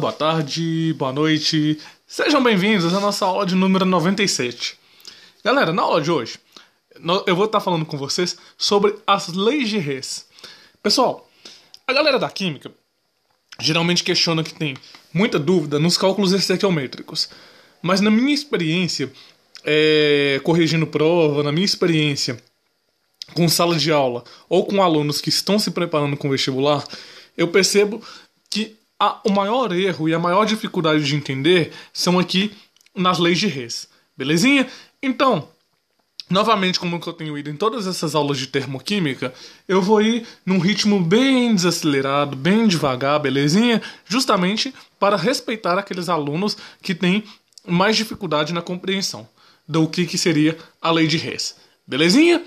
Boa tarde, boa noite, sejam bem-vindos à nossa aula de número 97. Galera, na aula de hoje, eu vou estar falando com vocês sobre as leis de Hess. Pessoal, a galera da química geralmente questiona que tem muita dúvida nos cálculos estequiométricos, mas na minha experiência, corrigindo prova, na minha experiência com sala de aula ou com alunos que estão se preparando com o vestibular, eu percebo que o maior erro e a maior dificuldade de entender são aqui nas leis de Hess. Belezinha? Então, novamente, como eu tenho ido em todas essas aulas de termoquímica, eu vou ir num ritmo bem desacelerado, bem devagar, belezinha? Justamente para respeitar aqueles alunos que têm mais dificuldade na compreensão do que seria a lei de Hess. Belezinha?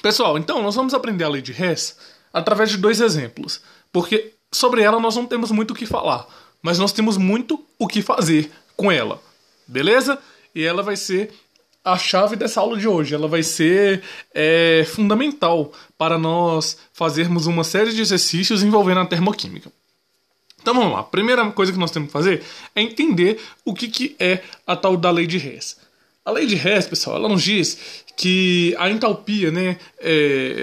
Pessoal, então nós vamos aprender a lei de Hess através de dois exemplos, porque sobre ela nós não temos muito o que falar, mas nós temos muito o que fazer com ela, beleza? E ela vai ser a chave dessa aula de hoje, ela vai ser fundamental para nós fazermos uma série de exercícios envolvendo a termoquímica. Então vamos lá, a primeira coisa que nós temos que fazer é entender o que é a tal da lei de Hess. A lei de Hess, pessoal, ela nos diz que a entalpia,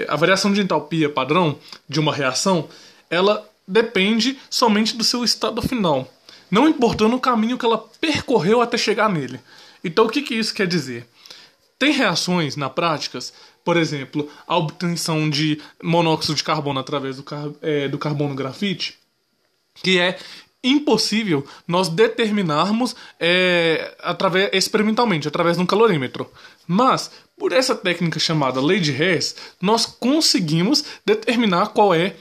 a variação de entalpia padrão de uma reação, ela depende somente do seu estado final, não importando o caminho que ela percorreu até chegar nele. Então o que isso quer dizer? Tem reações na prática, por exemplo, a obtenção de monóxido de carbono através do carbono grafite, que é impossível nós determinarmos experimentalmente, através de um calorímetro. Mas, por essa técnica chamada lei de Hess, nós conseguimos determinar qual é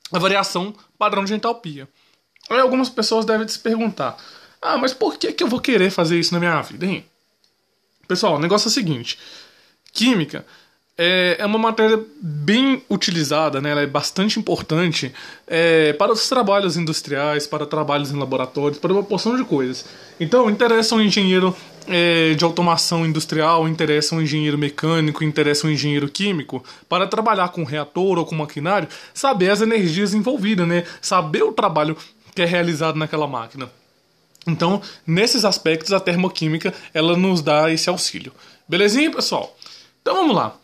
a variação padrão de entalpia. Aí algumas pessoas devem se perguntar: mas por que eu vou querer fazer isso na minha vida, hein? Pessoal, o negócio é o seguinte: química é uma matéria bem utilizada, né? Ela é bastante importante para os trabalhos industriais, para trabalhos em laboratórios, para uma porção de coisas. Então, interessa um engenheiro de automação industrial, interessa um engenheiro mecânico, interessa um engenheiro químico, para trabalhar com reator ou com maquinário, saber as energias envolvidas, né? Saber o trabalho que é realizado naquela máquina. Então, nesses aspectos, a termoquímica ela nos dá esse auxílio. Belezinha, pessoal? Então, vamos lá.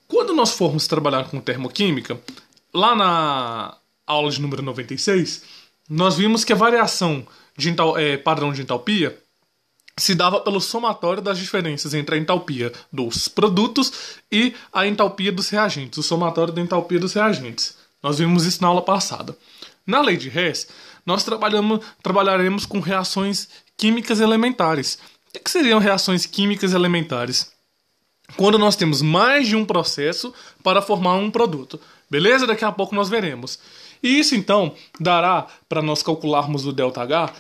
Quando nós formos trabalhar com termoquímica, lá na aula de número 96, nós vimos que a variação padrão de entalpia se dava pelo somatório das diferenças entre a entalpia dos produtos e a entalpia dos reagentes, o somatório da entalpia dos reagentes. Nós vimos isso na aula passada. Na lei de Hess, nós trabalharemos com reações químicas elementares. O que seriam reações químicas elementares? Quando nós temos mais de um processo para formar um produto. Beleza? Daqui a pouco nós veremos. E isso, então, dará para nós calcularmos o ΔH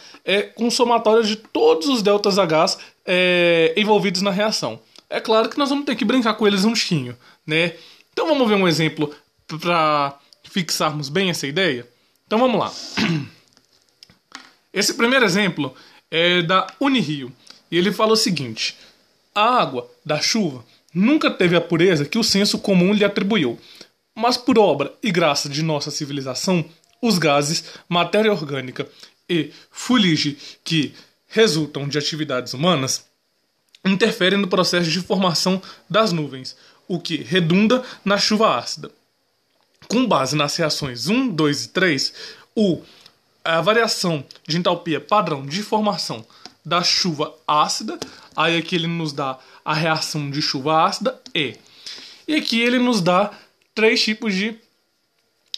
com o somatório de todos os ΔH envolvidos na reação. É claro que nós vamos ter que brincar com eles um tiquinho, né? Então vamos ver um exemplo para fixarmos bem essa ideia? Então vamos lá. Esse primeiro exemplo é da Unirio. E ele fala o seguinte: a água da chuva nunca teve a pureza que o senso comum lhe atribuiu. Mas por obra e graça de nossa civilização, os gases, matéria orgânica e fuligem que resultam de atividades humanas interferem no processo de formação das nuvens, o que redunda na chuva ácida. Com base nas reações 1, 2 e 3, a variação de entalpia padrão de formação da chuva ácida, aí aqui ele nos dá a reação de chuva ácida E aqui ele nos dá 3 tipos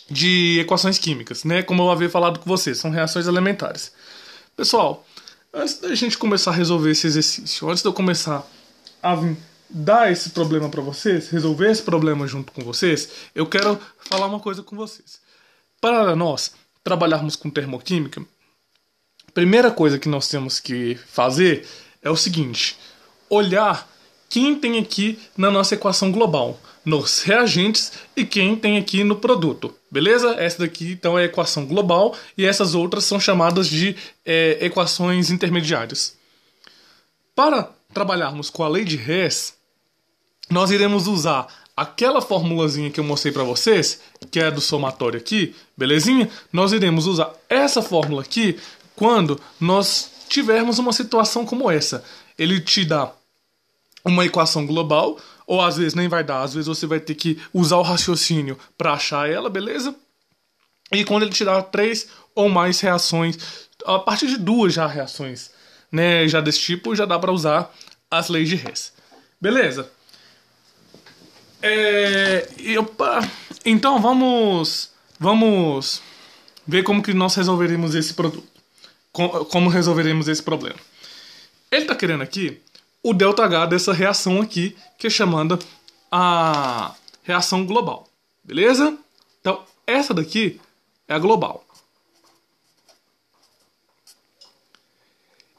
de equações químicas, né? Como eu havia falado com vocês, são reações elementares. Pessoal, antes da gente começar a resolver esse exercício, antes de eu começar a dar esse problema para vocês, resolver esse problema junto com vocês, eu quero falar uma coisa com vocês. Para nós trabalharmos com termoquímica, a primeira coisa que nós temos que fazer é o seguinte: olhar quem tem aqui na nossa equação global, nos reagentes, e quem tem aqui no produto. Beleza? Essa daqui então é a equação global e essas outras são chamadas de equações intermediárias. Para trabalharmos com a lei de Hess, nós iremos usar aquela formulazinha que eu mostrei para vocês, que é do somatório aqui, belezinha? Nós iremos usar essa fórmula aqui quando nós tivermos uma situação como essa. Ele te dá uma equação global, ou às vezes nem vai dar, às vezes você vai ter que usar o raciocínio para achar ela, beleza? E quando ele te dá 3 ou mais reações, a partir de 2 já reações, né, já desse tipo, já dá para usar as leis de Hess. Beleza? Então vamos ver como que nós resolveremos esse produto. Como resolveremos esse problema. Ele está querendo aqui o ΔH dessa reação aqui, que é chamada a reação global. Beleza? Então, essa daqui é a global.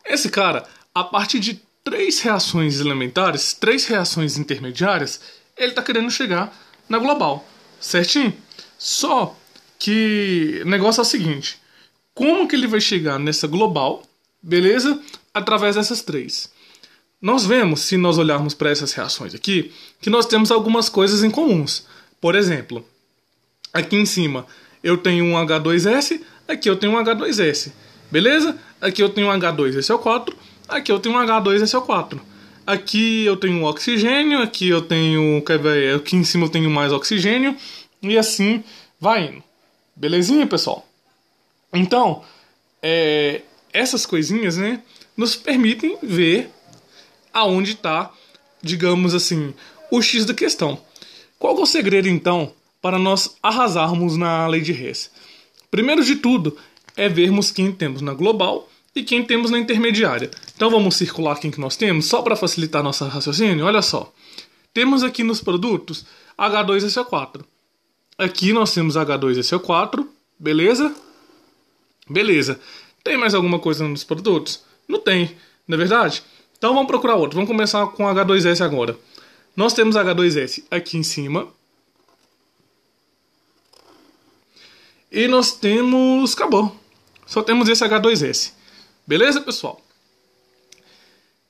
Esse cara, a partir de 3 reações elementares, 3 reações intermediárias, ele está querendo chegar na global. Certinho? Só que o negócio é o seguinte. Como que ele vai chegar nessa global, beleza? Através dessas 3. Nós vemos, se nós olharmos para essas reações aqui, que nós temos algumas coisas em comuns. Por exemplo, aqui em cima eu tenho um H2S, aqui eu tenho um H2S. Beleza? Aqui eu tenho um H2SO4, aqui eu tenho um H2SO4. Aqui eu tenho um oxigênio, aqui eu tenho... Aqui em cima eu tenho mais oxigênio, e assim vai indo. Belezinha, pessoal? Então, essas coisinhas, né, nos permitem ver aonde está, digamos assim, o X da questão. Qual é o segredo, então, para nós arrasarmos na lei de Hess? Primeiro de tudo, é vermos quem temos na global e quem temos na intermediária. Então vamos circular quem que nós temos, só para facilitar nosso raciocínio. Olha só, temos aqui nos produtos H2SO4. Aqui nós temos H2SO4, beleza? Beleza. Tem mais alguma coisa nos produtos? Não tem, não é verdade? Então vamos procurar outro. Vamos começar com H2S agora. Nós temos H2S aqui em cima. E nós temos... Acabou. Só temos esse H2S. Beleza, pessoal?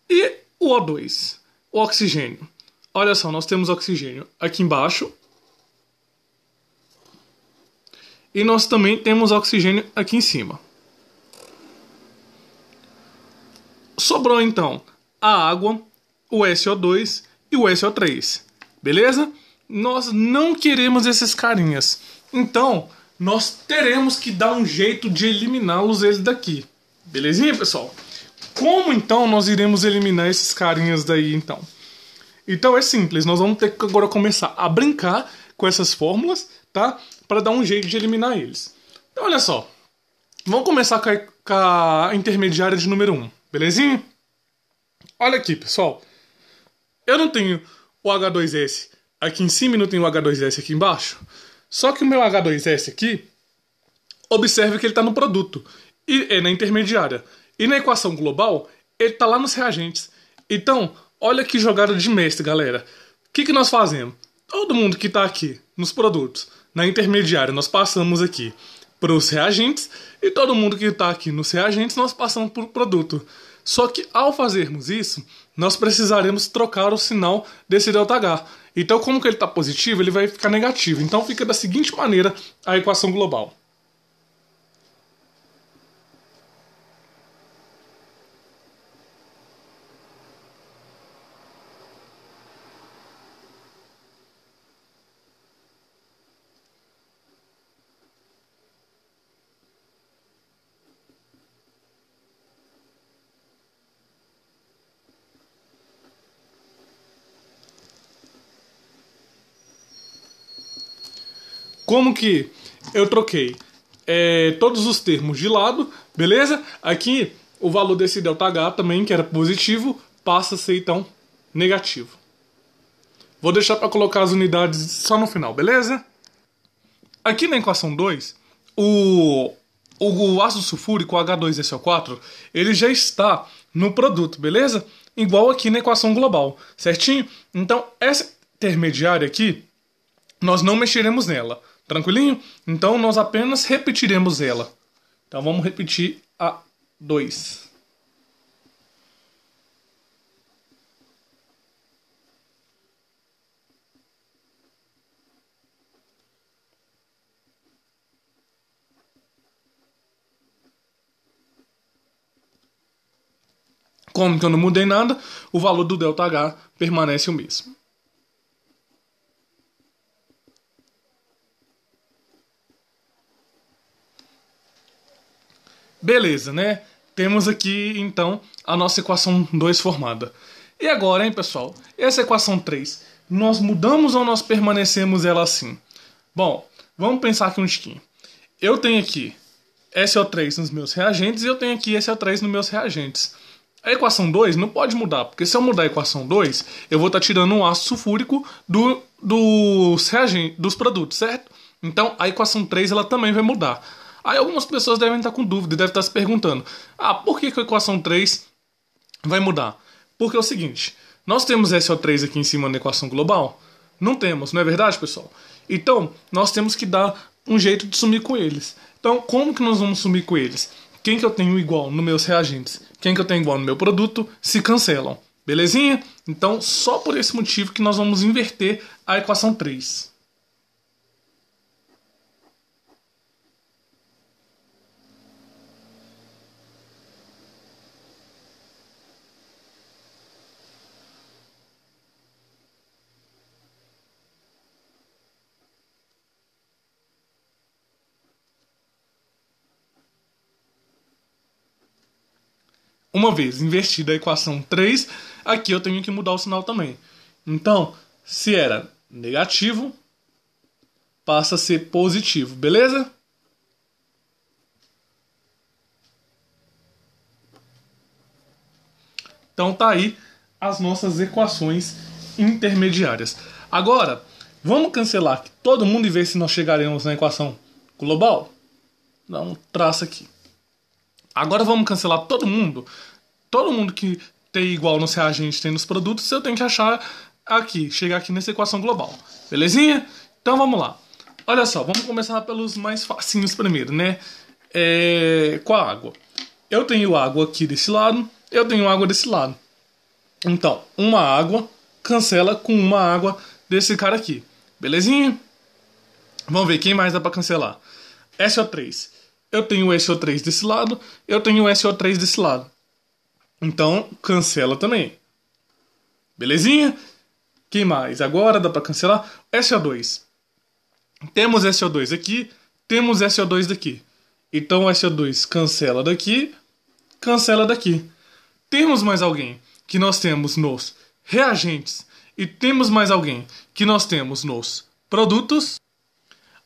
E o O2, o oxigênio. Olha só, nós temos oxigênio aqui embaixo. E nós também temos oxigênio aqui em cima. Sobrou então a água, o SO2 e o SO3. Beleza? Nós não queremos esses carinhas. Então, nós teremos que dar um jeito de eliminá-los eles daqui. Belezinha, pessoal? Como então nós iremos eliminar esses carinhas daí, então? Então é simples, nós vamos ter que agora começar a brincar com essas fórmulas, tá? Para dar um jeito de eliminar eles. Então olha só, vamos começar com a intermediária de número 1, belezinha? Olha aqui, pessoal. Eu não tenho o H2S aqui em cima e não tenho o H2S aqui embaixo. Só que o meu H2S aqui, observe que ele está no produto. E é na intermediária. E na equação global, ele está lá nos reagentes. Então, olha que jogada de mestre, galera. O que nós fazemos? Todo mundo que está aqui nos produtos, na intermediária, nós passamos aqui para os reagentes. E todo mundo que está aqui nos reagentes, nós passamos para o produto. Só que ao fazermos isso, nós precisaremos trocar o sinal desse ΔH. Então, como que ele está positivo, ele vai ficar negativo. Então, fica da seguinte maneira a equação global. Como que eu troquei todos os termos de lado, beleza? Aqui o valor desse ΔH também, que era positivo, passa a ser então negativo. Vou deixar para colocar as unidades só no final, beleza? Aqui na equação 2, o ácido sulfúrico, H2SO4, ele já está no produto, beleza? Igual aqui na equação global, certinho? Então, essa intermediária aqui, nós não mexeremos nela. Tranquilinho? Então nós apenas repetiremos ela. Então vamos repetir a 2. Como que eu não mudei nada, o valor do ΔH permanece o mesmo. Beleza, né? Temos aqui, então, a nossa equação 2 formada. E agora, hein, pessoal? Essa equação 3, nós mudamos ou nós permanecemos ela assim? Bom, vamos pensar aqui um tiquinho. Eu tenho aqui SO3 nos meus reagentes e eu tenho aqui SO3 nos meus reagentes. A equação 2 não pode mudar, porque se eu mudar a equação 2, eu vou estar tirando um ácido sulfúrico dos produtos, certo? Então, a equação 3 ela também vai mudar. Aí algumas pessoas devem estar com dúvida, devem estar se perguntando: por que a equação 3 vai mudar? Porque é o seguinte, nós temos SO3 aqui em cima na equação global? Não temos, não é verdade, pessoal? Então, nós temos que dar um jeito de sumir com eles. Então, como que nós vamos sumir com eles? Quem que eu tenho igual nos meus reagentes, quem que eu tenho igual no meu produto, se cancelam. Belezinha? Então, só por esse motivo que nós vamos inverter a equação 3. Uma vez invertida a equação 3, aqui eu tenho que mudar o sinal também. Então, se era negativo, passa a ser positivo, beleza? Então tá aí as nossas equações intermediárias. Agora, vamos cancelar aqui todo mundo e ver se nós chegaremos na equação global? Dá um traço aqui. Agora vamos cancelar todo mundo. Todo mundo que tem igual nos reagentes tem nos produtos, eu tenho que achar aqui, chegar aqui nessa equação global. Belezinha? Então vamos lá. Olha só, vamos começar pelos mais facinhos primeiro, né? Com a água. Eu tenho água aqui desse lado, eu tenho água desse lado. Então, uma água cancela com uma água desse cara aqui. Belezinha? Vamos ver quem mais dá pra cancelar. SO3. Eu tenho o SO3 desse lado, eu tenho o SO3 desse lado. Então, cancela também. Belezinha? Quem mais? Agora dá pra cancelar. SO2. Temos SO2 aqui, temos SO2 daqui. Então, o SO2 cancela daqui, cancela daqui. Temos mais alguém que nós temos nos reagentes e temos mais alguém que nós temos nos produtos.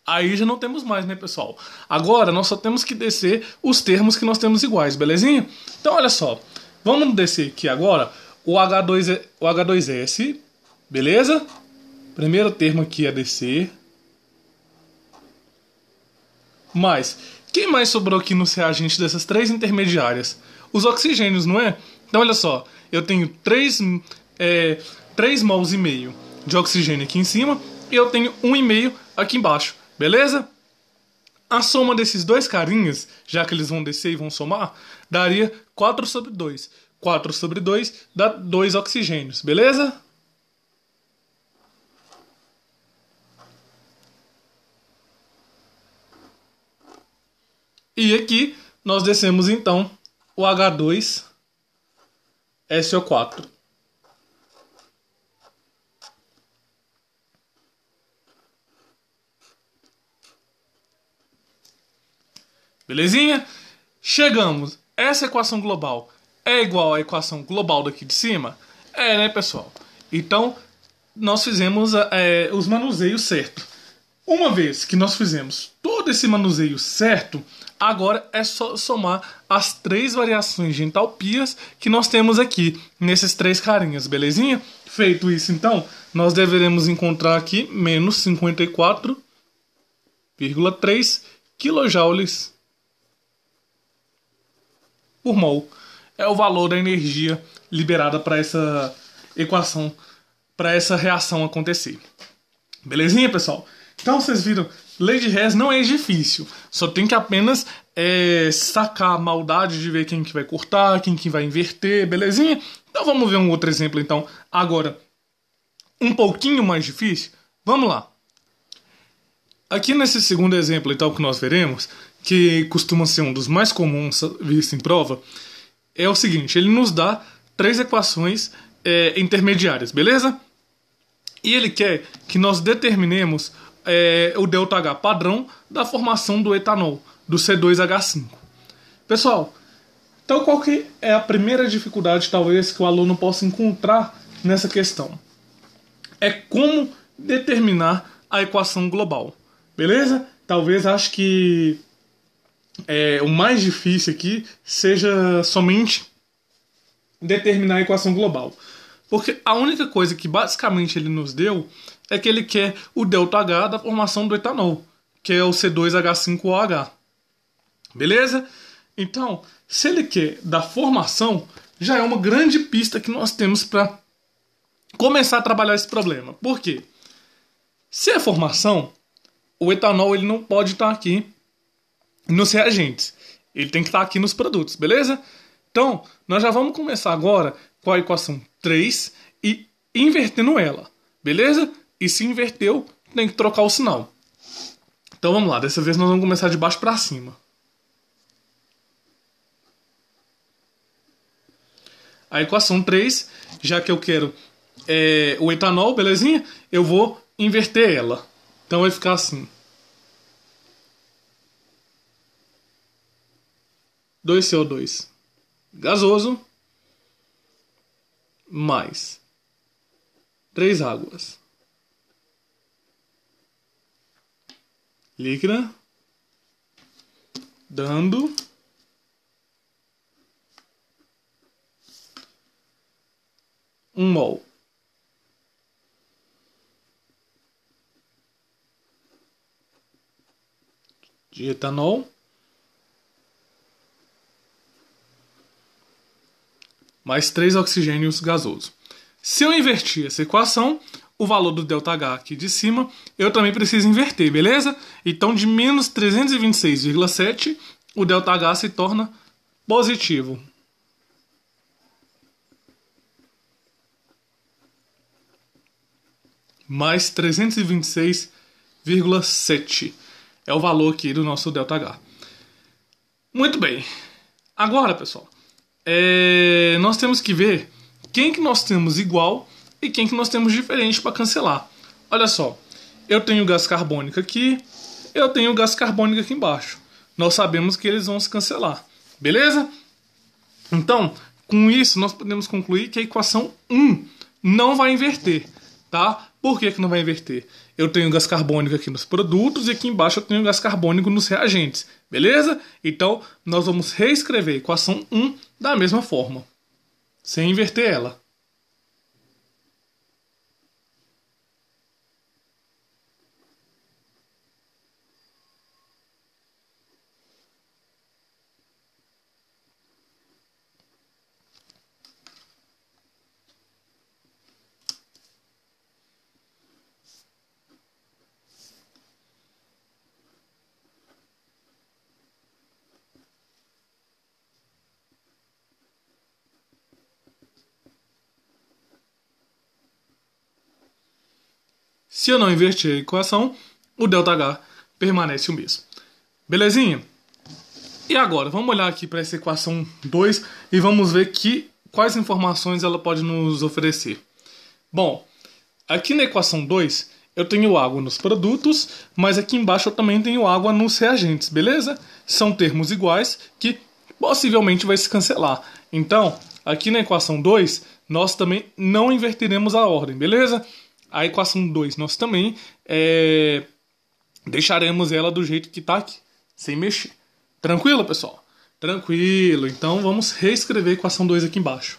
Aí já não temos mais, né, pessoal? Agora nós só temos que descer os termos que nós temos iguais, belezinha? Então, olha só. Vamos descer aqui agora o H2S, beleza? Primeiro termo aqui é descer. Mas, quem mais sobrou aqui nos reagentes dessas três intermediárias? Os oxigênios, não é? Então, olha só. Eu tenho 3 mols e meio de oxigênio aqui em cima e eu tenho 1,5 aqui embaixo. Beleza? A soma desses dois carinhas, já que eles vão descer e vão somar, daria 4 sobre 2. 4 sobre 2 dá 2 oxigênios, beleza? E aqui nós descemos então o H2SO4. Belezinha? Chegamos. Essa equação global é igual à equação global daqui de cima? É, né, pessoal? Então, nós fizemos os manuseios certo. Uma vez que nós fizemos todo esse manuseio certo, agora é só somar as 3 variações de entalpias que nós temos aqui, nesses 3 carinhas, belezinha? Feito isso, então, nós deveremos encontrar aqui menos 54,3 kJ por mol. É o valor da energia liberada para essa equação, para essa reação acontecer. Belezinha, pessoal? Então vocês viram, lei de Hess não é difícil. Só tem que apenas sacar a maldade de ver quem que vai cortar, quem que vai inverter, belezinha? Então vamos ver um outro exemplo, então, agora um pouquinho mais difícil. Vamos lá. Aqui nesse segundo exemplo, então, que nós veremos, que costuma ser um dos mais comuns visto em prova, é o seguinte: ele nos dá três equações intermediárias, beleza? E ele quer que nós determinemos o ΔH padrão da formação do etanol, do C2H5. Pessoal, então qual que é a primeira dificuldade talvez que o aluno possa encontrar nessa questão? É como determinar a equação global, beleza? Talvez acho que o mais difícil aqui seja somente determinar a equação global. Porque a única coisa que basicamente ele nos deu é que ele quer o ΔH da formação do etanol, que é o C2H5OH. Beleza? Então, se ele quer da formação, já é uma grande pista que nós temos para começar a trabalhar esse problema. Por quê? Se é formação, o etanol ele não pode estar aqui nos reagentes. Ele tem que estar aqui nos produtos, beleza? Então, nós já vamos começar agora com a equação 3 e invertendo ela, beleza? E se inverteu, tem que trocar o sinal. Então vamos lá, dessa vez nós vamos começar de baixo para cima. A equação 3, já que eu quero o etanol, belezinha? Eu vou inverter ela. Então vai ficar assim. 2CO2 gasoso mais 3 águas líquida dando 1 mol de etanol mais 3 oxigênios gasosos. Se eu invertir essa equação, o valor do ΔH aqui de cima, eu também preciso inverter, beleza? Então, de menos 326,7, o ΔH se torna positivo. Mais 326,7 é o valor aqui do nosso ΔH. Muito bem. Agora, pessoal, nós temos que ver quem que nós temos igual e quem que nós temos diferente para cancelar. Olha só, eu tenho gás carbônico aqui, eu tenho gás carbônico aqui embaixo. Nós sabemos que eles vão se cancelar, beleza? Então, com isso nós podemos concluir que a equação 1 não vai inverter, tá? Por que não vai inverter? Eu tenho gás carbônico aqui nos produtos e aqui embaixo eu tenho gás carbônico nos reagentes, beleza? Então, nós vamos reescrever a equação 1 da mesma forma, sem inverter ela. Se eu não inverter a equação, o ΔH permanece o mesmo. Belezinha? E agora, vamos olhar aqui para essa equação 2 e vamos ver quais informações ela pode nos oferecer. Bom, aqui na equação 2, eu tenho água nos produtos, mas aqui embaixo eu também tenho água nos reagentes, beleza? São termos iguais que possivelmente vai se cancelar. Então, aqui na equação 2, nós também não inverteremos a ordem, beleza? A equação 2 nós também deixaremos ela do jeito que está aqui, sem mexer. Tranquilo, pessoal? Tranquilo. Então vamos reescrever a equação 2 aqui embaixo.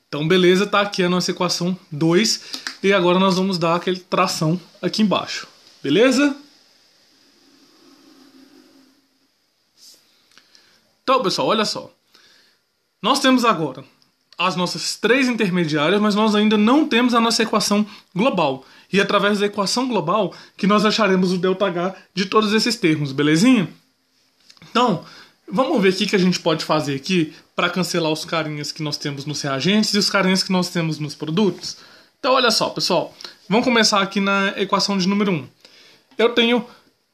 Então, beleza, tá aqui a nossa equação 2. E agora nós vamos dar aquele tração aqui embaixo. Beleza? Então, pessoal, olha só. Nós temos agora as nossas três intermediárias, mas nós ainda não temos a nossa equação global. E é através da equação global que nós acharemos o ΔH de todos esses termos, belezinha? Então, vamos ver o que a gente pode fazer aqui para cancelar os carinhas que nós temos nos reagentes e os carinhas que nós temos nos produtos. Então, olha só, pessoal. Vamos começar aqui na equação de número 1. Eu tenho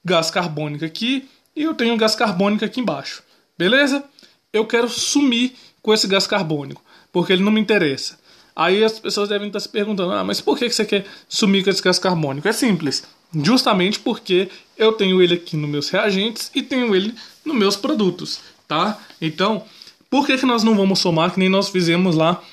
gás carbônico aqui e eu tenho gás carbônico aqui embaixo. Beleza? Eu quero sumir com esse gás carbônico, porque ele não me interessa. Aí as pessoas devem estar se perguntando, mas por que você quer sumir com esse gás carbônico? É simples, justamente porque eu tenho ele aqui nos meus reagentes e tenho ele nos meus produtos, tá? Então, por que nós não vamos somar que nem nós fizemos lá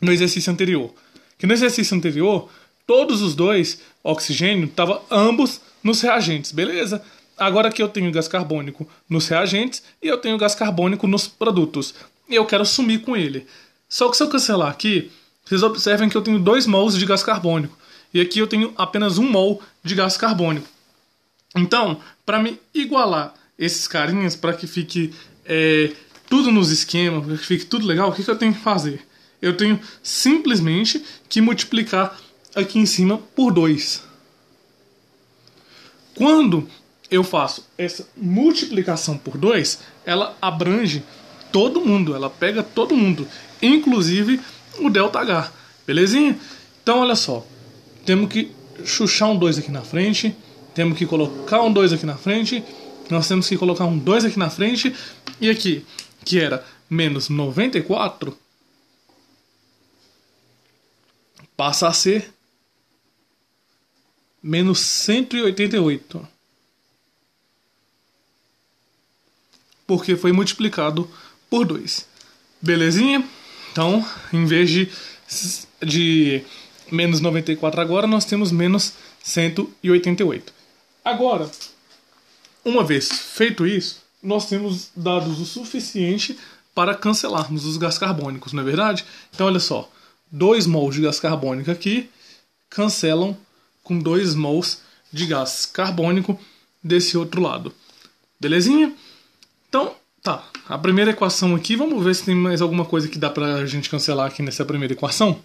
no exercício anterior? Que no exercício anterior, todos os dois oxigênio estavam ambos nos reagentes, beleza? Agora que eu tenho gás carbônico nos reagentes e eu tenho gás carbônico nos produtos. E eu quero sumir com ele. Só que se eu cancelar aqui, vocês observem que eu tenho 2 mols de gás carbônico. E aqui eu tenho apenas 1 mol de gás carbônico. Então, para me igualar esses carinhas, para que fique tudo nos esquemas, para que fique tudo legal, o que eu tenho que fazer? Eu tenho simplesmente que multiplicar aqui em cima por 2. Quando eu faço essa multiplicação por 2, ela abrange todo mundo, ela pega todo mundo, inclusive o ΔH, belezinha? Então olha só, temos que chuchar um 2 aqui na frente, temos que colocar um 2 aqui na frente, nós temos que colocar um 2 aqui na frente, e aqui, que era menos 94, passa a ser menos 188. Porque foi multiplicado por 2. Belezinha? Então, em vez de menos 94 agora, nós temos menos 188. Agora, uma vez feito isso, nós temos dados o suficiente para cancelarmos os gás carbônicos, não é verdade? Então, olha só. 2 mols de gás carbônico aqui cancelam com 2 mols de gás carbônico desse outro lado. Belezinha? Então, tá. A primeira equação aqui, vamos ver se tem mais alguma coisa que dá pra gente cancelar aqui nessa primeira equação.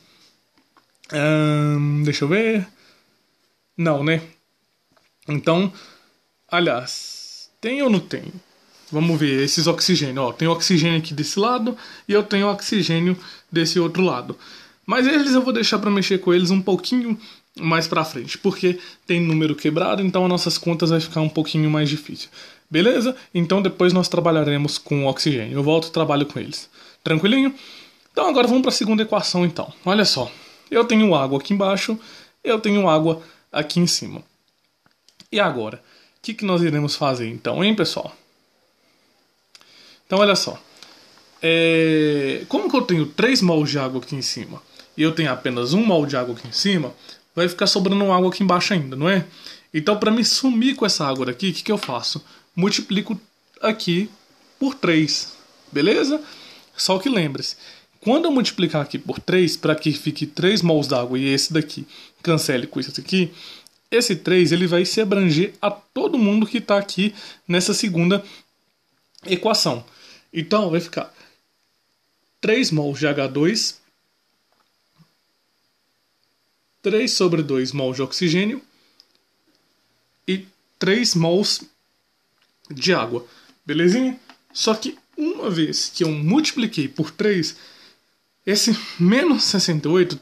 Deixa eu ver. Não, né? Então, aliás, tem ou não tem? Vamos ver esses oxigênios. Ó, tem oxigênio aqui desse lado e eu tenho oxigênio desse outro lado. Mas eles eu vou deixar para mexer com eles um pouquinho mais para frente, porque tem número quebrado, então as nossas contas vai ficar um pouquinho mais difícil. Beleza? Então depois nós trabalharemos com oxigênio. Eu volto e trabalho com eles. Tranquilinho? Então agora vamos para a segunda equação então. Olha só. Eu tenho água aqui embaixo, eu tenho água aqui em cima. E agora? O que nós iremos fazer então, hein, pessoal? Então olha só. Como que eu tenho 3 mols de água aqui em cima e eu tenho apenas 1 mol de água aqui em cima, vai ficar sobrando água aqui embaixo ainda, não é? Então, para me sumir com essa água daqui, o que eu faço? Multiplico aqui por 3, beleza? Só que lembre-se, quando eu multiplicar aqui por 3, para que fique 3 mols d'água e esse daqui cancele com isso aqui, esse 3 ele vai se abranger a todo mundo que está aqui nessa segunda equação. Então, vai ficar 3 mols de H2, 3 sobre 2 mols de oxigênio e 3 mols de água. Belezinha? Só que uma vez que eu multipliquei por 3, esse menos 68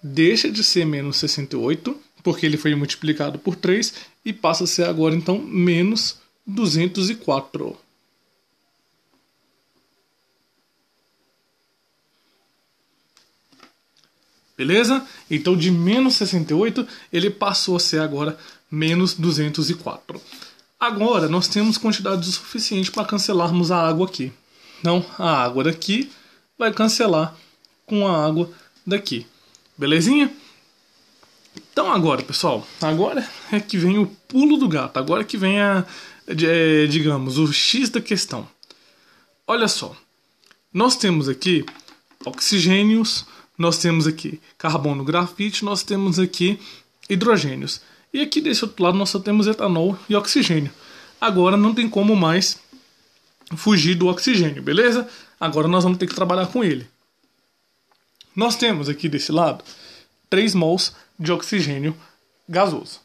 deixa de ser menos 68, porque ele foi multiplicado por 3, e passa a ser agora então menos 204. Beleza? Então de menos 68 ele passou a ser agora menos 204. Agora nós temos quantidade o suficiente para cancelarmos a água aqui. Então a água daqui vai cancelar com a água daqui. Belezinha? Então agora, pessoal, agora é que vem o pulo do gato. Agora que vem digamos, o X da questão. Olha só. Nós temos aqui oxigênios, nós temos aqui carbono, grafite, nós temos aqui hidrogênios. E aqui desse outro lado nós só temos etanol e oxigênio. Agora não tem como mais fugir do oxigênio, beleza? Agora nós vamos ter que trabalhar com ele. Nós temos aqui desse lado 3 mols de oxigênio gasoso,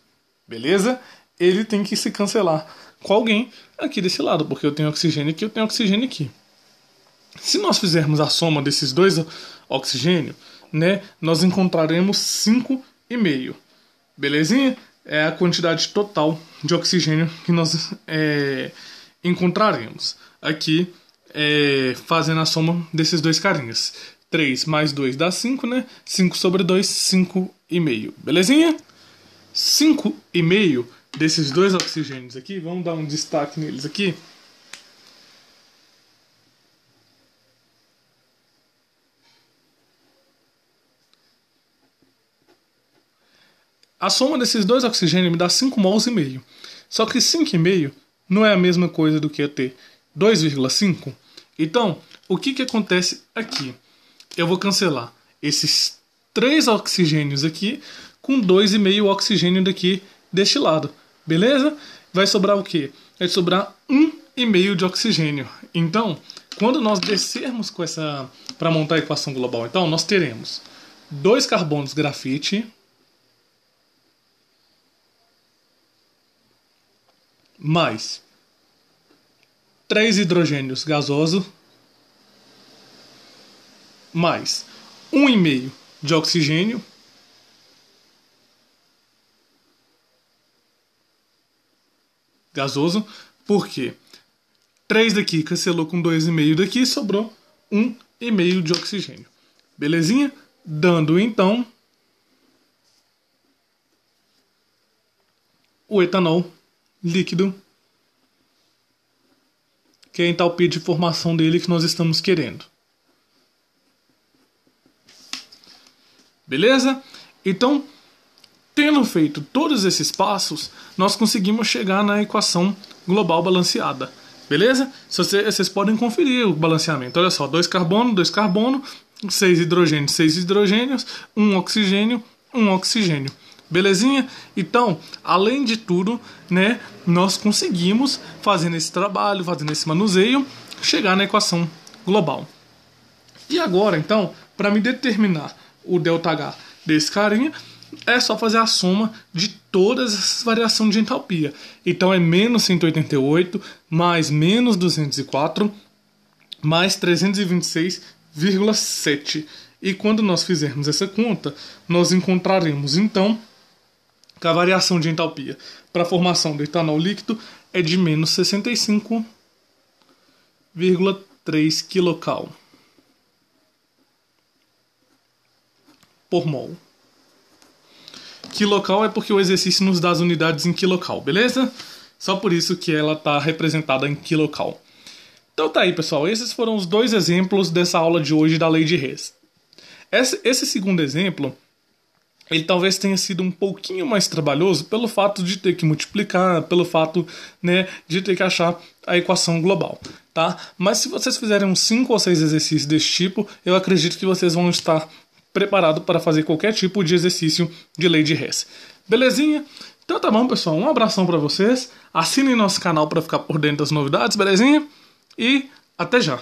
beleza? Ele tem que se cancelar com alguém aqui desse lado, porque eu tenho oxigênio aqui, eu tenho oxigênio aqui. Se nós fizermos a soma desses dois oxigênios, né, nós encontraremos 5,5. Belezinha? É a quantidade total de oxigênio que nós encontraremos aqui, fazendo a soma desses dois carinhas. 3 mais 2 dá 5, né? 5 sobre 2, 5,5. Belezinha? 5,5 desses dois oxigênios aqui, vamos dar um destaque neles aqui. A soma desses dois oxigênios me dá 5 mols e meio. Só que 5,5 não é a mesma coisa do que eu ter 2,5. Então, o que acontece aqui? Eu vou cancelar esses 3 oxigênios aqui com 2,5 oxigênio daqui deste lado. Beleza? Vai sobrar o quê? Vai sobrar 1,5 de oxigênio. Então, quando nós descermos com essa para montar a equação global, então nós teremos 2 carbonos grafite mais 3 hidrogênios gasoso mais 1,5 de oxigênio gasoso. Por quê? 3 daqui cancelou com 2,5 daqui, sobrou 1,5 de oxigênio. Belezinha? Dando então o etanol líquido, que é a entalpia de formação dele que nós estamos querendo. Beleza? Então, tendo feito todos esses passos, nós conseguimos chegar na equação global balanceada. Beleza? Vocês podem conferir o balanceamento. Olha só, 2 carbono, 2 carbono, 6 hidrogênios, 6 hidrogênios, 1 oxigênio, 1 oxigênio. Belezinha? Então, além de tudo, né, nós conseguimos, fazendo esse trabalho, fazendo esse manuseio, chegar na equação global. E agora, então, para me determinar o ΔH desse carinha, é só fazer a soma de todas essas variações de entalpia. Então é menos 188, mais menos 204, mais 326,7. E quando nós fizermos essa conta, nós encontraremos, então, que a variação de entalpia para a formação do etanol líquido é de menos 65,3 kcal por mol. Quilocal é porque o exercício nos dá as unidades em quilocal, beleza? Só por isso que ela está representada em quilocal. Então tá aí, pessoal. Esses foram os 2 exemplos dessa aula de hoje da lei de Hess. Esse segundo exemplo, ele talvez tenha sido um pouquinho mais trabalhoso pelo fato de ter que multiplicar, pelo fato, né, de ter que achar a equação global, tá? Mas se vocês fizerem uns 5 ou 6 exercícios desse tipo, eu acredito que vocês vão estar preparados para fazer qualquer tipo de exercício de lei de Hess. Belezinha? Então tá bom, pessoal. Um abração para vocês. Assinem nosso canal para ficar por dentro das novidades, belezinha? E até já!